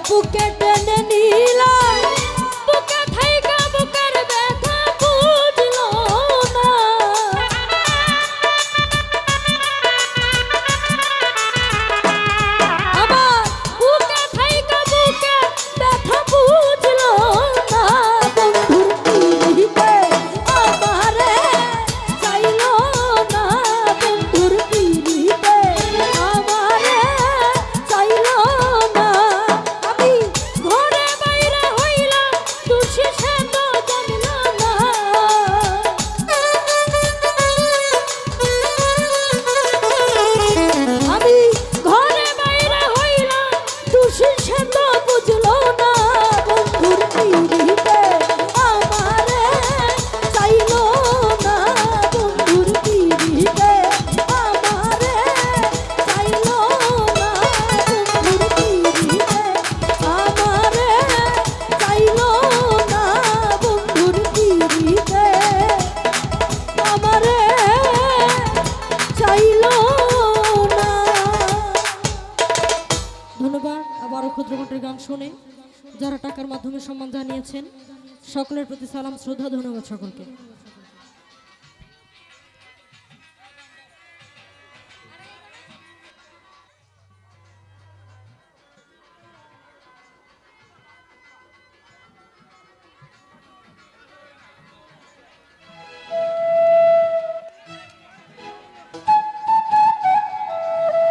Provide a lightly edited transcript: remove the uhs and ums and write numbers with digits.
বুকে টেনে নিলা বুকে থাইকা বুকের ব্যথা বুঝলো না আমার বুকে থাইকা বুকে ব্যথা বুঝলো না বন্ধুর পিড়িতে আমারে চাইলো না বন্ধুর পিড়িতে আমারে চাইলো না আমি ঘরে বাইরে হইলাম খুশি সে তো জানলো না আমি ঘরে বাইরে হইলাম খুশি সে তো বুঝলো না বন্ধুর পিড়িতে আমারে চাইলো না বন্ধুর পিড়িতে আমারে চাইলো না বন্ধুর পিড়িতে আমারে চাইলো না বন্ধুর পিড়িতে আমারে চাইলো না। ধন্যবাদ। আবারও ক্ষুদ্রকণ্ঠের গান শুনে যারা টাকার মাধ্যমে সম্মান জানিয়েছেন সকলের প্রতি সালাম শ্রদ্ধা ধন্যবাদ সকলকে।